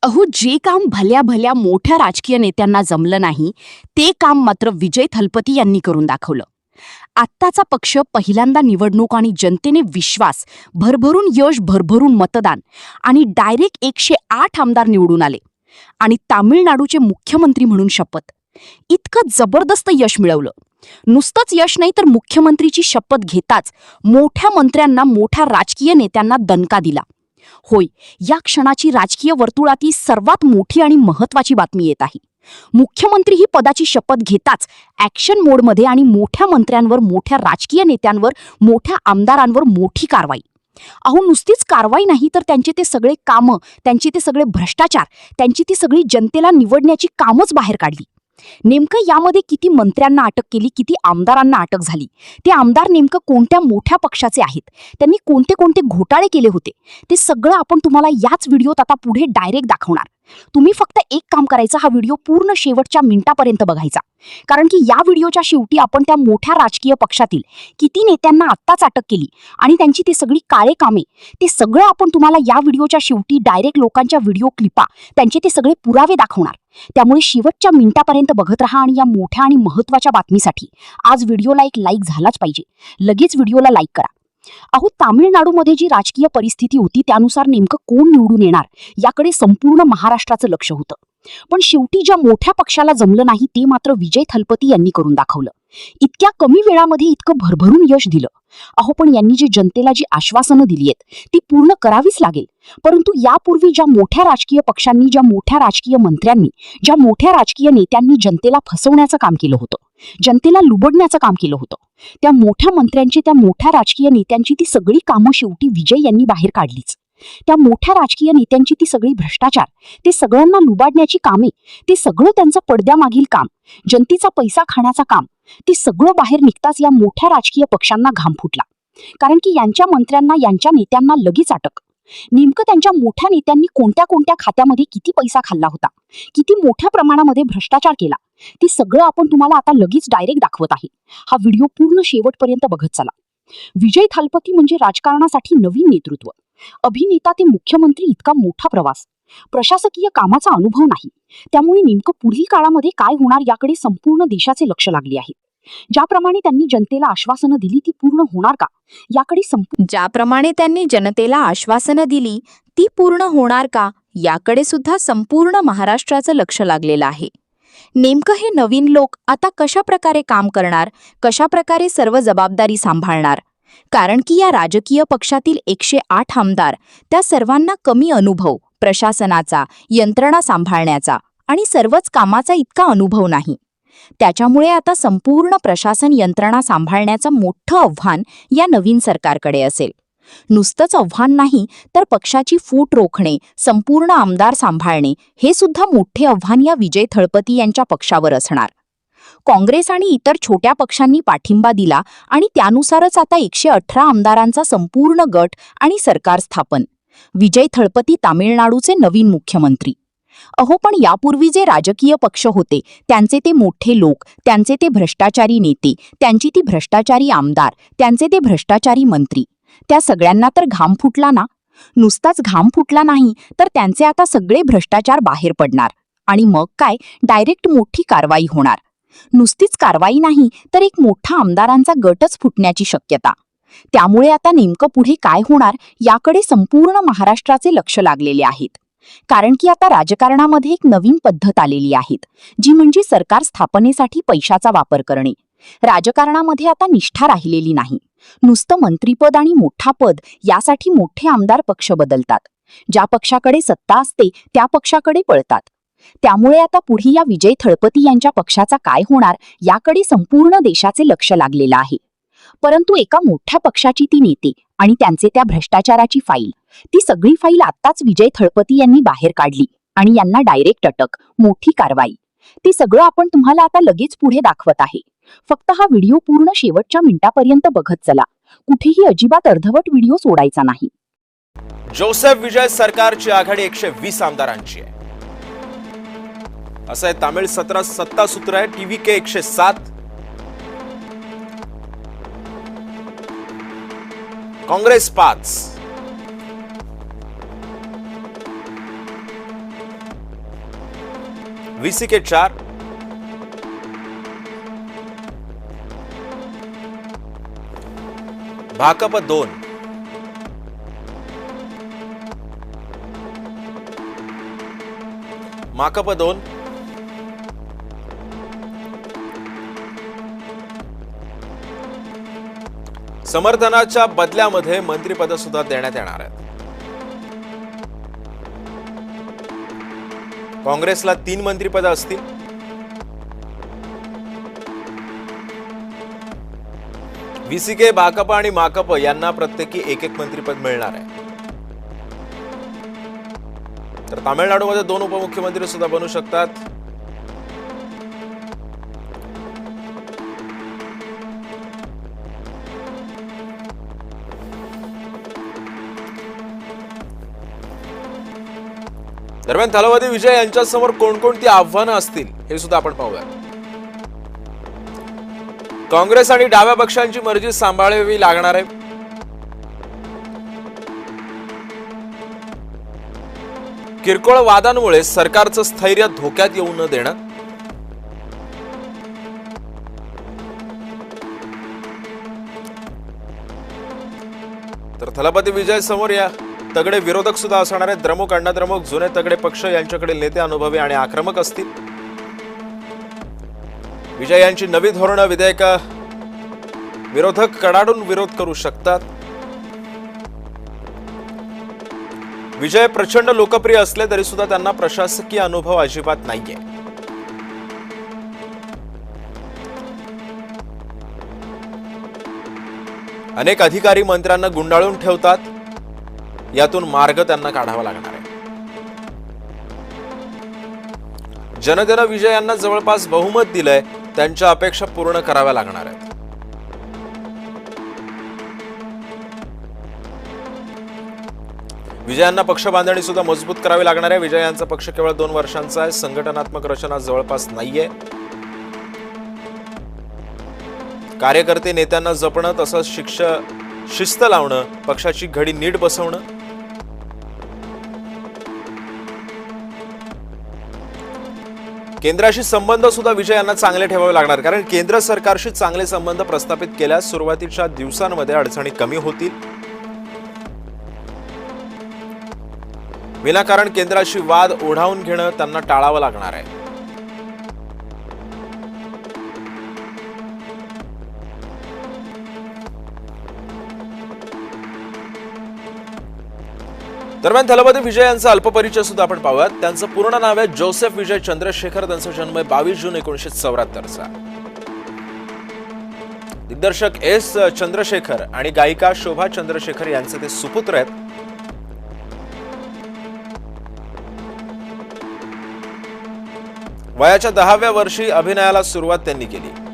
अहो, जे काम भल्या भल्या मोठ्या राजकीय नेत्यांना जमलं नाही, ते काम मात्र विजय थलपती यांनी करून दाखवलं. आत्ताचा पक्ष पहिल्यांदा निवडणूक आणि जनतेने विश्वास, भरभरून यश, भरभरून मतदान आणि डायरेक्ट 108 आमदार निवडून आले आणि तामिळनाडूचे मुख्यमंत्री म्हणून शपथ. इतकं जबरदस्त यश मिळवलं. नुसतंच यश नाही तर मुख्यमंत्रीची शपथ घेताच मोठ्या मंत्र्यांना, मोठ्या राजकीय नेत्यांना दणका दिला. होय, या क्षणाची राजकीय वर्तुळातील सर्वात मोठी आणि महत्त्वाची बातमी येत आहे. मुख्यमंत्री ही पदाची शपथ घेताच ॲक्शन मोडमध्ये आणि मोठ्या मंत्र्यांवर, मोठ्या राजकीय नेत्यांवर, मोठ्या आमदारांवर मोठी कारवाई. अहो, नुसतीच कारवाई नाही तर त्यांचे ते सगळे कामं, त्यांचे ते सगळे भ्रष्टाचार, त्यांची ती सगळी जनतेला निवडण्याची कामच बाहेर काढली. नेमकं यामध्ये किती मंत्र्यांना अटक केली, किती आमदारांना अटक झाली, ते आमदार नेमकं कोणत्या मोठ्या पक्षाचे आहेत, त्यांनी कोणते कोणते घोटाळे केले होते, ते सगळं आपण तुम्हाला याच व्हिडिओत आता पुढे डायरेक्ट दाखवणार. तुम्ही फक्त एक काम करायचं, हा व्हिडिओ पूर्ण शेवटच्या मिनिटापर्यंत बघायचा. कारण की या व्हिडिओच्या शेवटी आपण त्या मोठ्या राजकीय पक्षातील किती नेत्यांना आत्ताच अटक केली आणि त्यांची ती सगळी काळे कामे, ते सगळं आपण तुम्हाला या व्हिडिओच्या शेवटी डायरेक्ट लोकांच्या व्हिडिओ क्लिपा, त्यांचे ते सगळे पुरावे दाखवणार. त्यामुळे शेवटच्या मिनिटापर्यंत बघत राहा आणि या मोठ्या आणि महत्त्वाच्या बातमीसाठी आज व्हिडिओला एक लाईक झालाच पाहिजे. लगेच व्हिडिओला लाईक करा. अहो, तामिळनाडूमध्ये जी राजकीय परिस्थिती होती त्यानुसार नेमकं कोण निवडून येणार याकडे संपूर्ण महाराष्ट्राचं लक्ष होतं. पण शेवटी ज्या मोठ्या पक्षाला जमलं नाही ते मात्र विजय थलपती यांनी करून दाखवलं. इतक्या कमी वेळामध्ये इतकं भरभरून यश दिलं. अहो, पण यांनी जी जनतेला जी आश्वासनं दिली आहेत ती पूर्ण करावीच लागेल. परंतु यापूर्वी ज्या मोठ्या राजकीय पक्षांनी, ज्या मोठ्या राजकीय मंत्र्यांनी, ज्या मोठ्या राजकीय नेत्यांनी जनतेला फसवण्याचं काम केलं होतं, जनतेला लुबडण्याचं काम केलं होतं, त्या मोठ्या मंत्र्यांची, त्या मोठ्या राजकीय नेत्यांची ती सगळी कामं शेवटी विजय यांनी बाहेर काढलीच. त्या मोठ्या राजकीय नेत्यांची ती सगळी भ्रष्टाचार, ते सगळ्यांना लुबाडण्याची कामे, ते सगळं त्यांचं पडद्यामागील काम, जनतेचा पैसा खाण्याचा काम, ते सगळं बाहेर निघताच या मोठ्या राजकीय पक्षांना घाम फुटला. कारण की यांच्या मंत्र्यांना, यांच्या नेत्यांना लगेच अटक. नेमकं त्यांच्या मोठ्या नेत्यांनी कोणत्या कोणत्या खात्यामध्ये किती पैसा खाल्ला होता, किती मोठ्या प्रमाणामध्ये भ्रष्टाचार केला, ते सगळं आपण तुम्हाला आता लगेच डायरेक्ट दाखवत आहे. हा व्हिडिओ पूर्ण शेवटपर्यंत बघत चला. विजय थलपती म्हणजे राजकारणासाठी नवीन नेतृत्व. अभिनेता ते मुख्यमंत्री इतका मोठा प्रवास, प्रशासकीय कामाचा अनुभव नाही. त्यामुळे नेमकं पुढील काळामध्ये काय होणार याकडे संपूर्ण देशाचे लक्ष लागले आहे. ज्याप्रमाणे त्यांनी जनतेला आश्वासनं दिली ती पूर्ण होणार का याकडे सुद्धा संपूर्ण महाराष्ट्राचं लक्ष लागलेलं आहे. नेमकं हे नवीन लोक आता कशा प्रकारे काम करणार, कशा प्रकारे सर्व जबाबदारी सांभाळणार. कारण की या राजकीय पक्षातील 108 आमदार, त्या सर्वांना कमी अनुभव, प्रशासनाचा, यंत्रणा सांभाळण्याचा आणि सर्वच कामाचा इतका अनुभव नाही. त्याच्यामुळे आता संपूर्ण प्रशासन यंत्रणा सांभाळण्याचं मोठं आव्हान या नवीन सरकारकडे असेल. नुसतंच आव्हान नाही तर पक्षाची फूट रोखणे, संपूर्ण आमदार सांभाळणे हे सुद्धा मोठे आव्हान या विजय थलपती यांच्या पक्षावर असणार. काँग्रेस आणि इतर छोट्या पक्षांनी पाठिंबा दिला आणि त्यानुसारच आता 118 आमदारांचा संपूर्ण गट आणि सरकार स्थापन. विजय थलपती तामिळनाडूचे नवीन मुख्यमंत्री. अहो, पण यापूर्वी जे राजकीय पक्ष होते त्यांचे ते मोठे लोक, त्यांचे ते भ्रष्टाचारी नेते, त्यांची ती भ्रष्टाचारी आमदार, त्यांचे ते भ्रष्टाचारी मंत्री, त्या सगळ्यांना तर घाम फुटला ना. नुसताच घाम फुटला नाही तर त्यांचे आता सगळे भ्रष्टाचार बाहेर पडणार आणि मग काय, डायरेक्ट मोठी कारवाई होणार. नुसतीच कारवाई नाही तर एक मोठा आमदारांचा गटच फुटण्याची शक्यता. त्यामुळे आता नेमकं पुढे काय होणार याकडे संपूर्ण महाराष्ट्राचे लक्ष लागलेले आहेत. कारण की आता राजकारणामध्ये एक नवीन पद्धत आलेली आहे, जी म्हणजे सरकार स्थापनेसाठी पैशाचा वापर करणे. राजकारणामध्ये आता निष्ठा राहिलेली नाही. नुसतं मंत्रीपद आणि मोठा पद यासाठी मोठे आमदार पक्ष बदलतात. ज्या पक्षाकडे सत्ता असते त्या पक्षाकडे पळतात. त्यामुळे आता पुढे या विजय थलपती यांच्या पक्षाचा काय होणार याकडे संपूर्ण देशाचे लक्ष लागलेलं आहे. परंतु एका मोठ्या पक्षाची ती नेते आणि त्यांचे त्या भ्रष्टाचाराची फाईल, ती सगळी फाईल आत्ताच विजय थलपती यांनी बाहेर काढली आणि यांना डायरेक्ट अटक, मोठी कारवाई. ते सगळं आपण तुम्हाला आता लगेच पुढे दाखवत आहे. फक्त हा व्हिडिओ पूर्ण शेवटच्या मिनिटापर्यंत बघत चला. कुठेही अजिबात अर्धवट व्हिडिओ सोडायचा नाही. जोसेफ विजय सरकारची आघाडी 120 आमदारांची आहे, असं आहे तामिळ सत्ता सूत्र आहे. TVK 107, काँग्रेस 5, VCK 4, भाकप 2, माकप 2, समर्थनाच्या बदल्यामध्ये मंत्रिपद सुद्धा देण्यात येणार आहेत. काँग्रेसला 3 मंत्रिपद असतील. VCK, भाकप आणि माकप यांना प्रत्येकी एक मंत्रिपद मिळणार आहे. तर तामिळनाडूमध्ये 2 उपमुख्यमंत्री सुद्धा बनू शकतात. दरम्यान थलवादी विजय यांच्यासमोर कोणकोणती आव्हानं असतील हे सुद्धा आपण पाहूया. काँग्रेस आणि डाव्या पक्षांची मर्जी सांभाळावी लागणार आहे. किरकोळ वादांमुळे सरकारचं स्थैर्य धोक्यात येऊ न देणं, तर थलपती विजय समोर या तगडे विरोधक सुद्धा असणार आहेत. द्रमुक, अण्णाद्रमुक, जुने तगडे पक्ष यांच्याकडे नेते अनुभवी आणि आक्रमक असतील. विजय यांची नवी धोरणं, विधेयक विरोधक कडाडून विरोध करू शकतात. विजय प्रचंड लोकप्रिय असले तरी सुद्धा त्यांना प्रशासकीय अनुभव अजिबात नाहीये. अनेक अधिकारी मंत्र्यांना गुंडाळून ठेवतात. यातून मार्ग त्यांना काढावा लागणार आहे. जनतेनं विजय यांना जवळपास बहुमत दिलंय. त्यांच्या अपेक्षा पूर्ण कराव्या लागणार आहेत. विजयांना पक्ष बांधणी सुद्धा मजबूत करावी लागणार आहे. विजय यांचा पक्ष केवळ 2 वर्षांचा आहे. संघटनात्मक रचना जवळपास नाहीये. कार्यकर्ते नेत्यांना जपणं, तसंच शिस्त लावणं, पक्षाची घडी नीट बसवणं, केंद्राशी संबंध सुद्धा विजय यांना चांगले ठेवावे लागणार. कारण केंद्र सरकारशी चांगले संबंध प्रस्थापित केल्यास सुरुवातीच्या दिवसांमध्ये अडचणी कमी होतील. विनाकारण केंद्राशी वाद ओढावून घेणं त्यांना टाळावं लागणार आहे. दरम्यान थलपती विजय यांचा अल्पपरिचय सुद्धा आपण पाहूयात. त्यांचं पूर्ण नाव आहे जोसेफ विजय चंद्रशेखर. त्यांचा जन्म आहे 22 जून 1974 चा. दिग्दर्शक S. चंद्रशेखर आणि गायिका शोभा चंद्रशेखर यांचे ते सुपुत्र आहेत. वयाच्या 10व्या वर्षी अभिनयाला सुरुवात त्यांनी केली.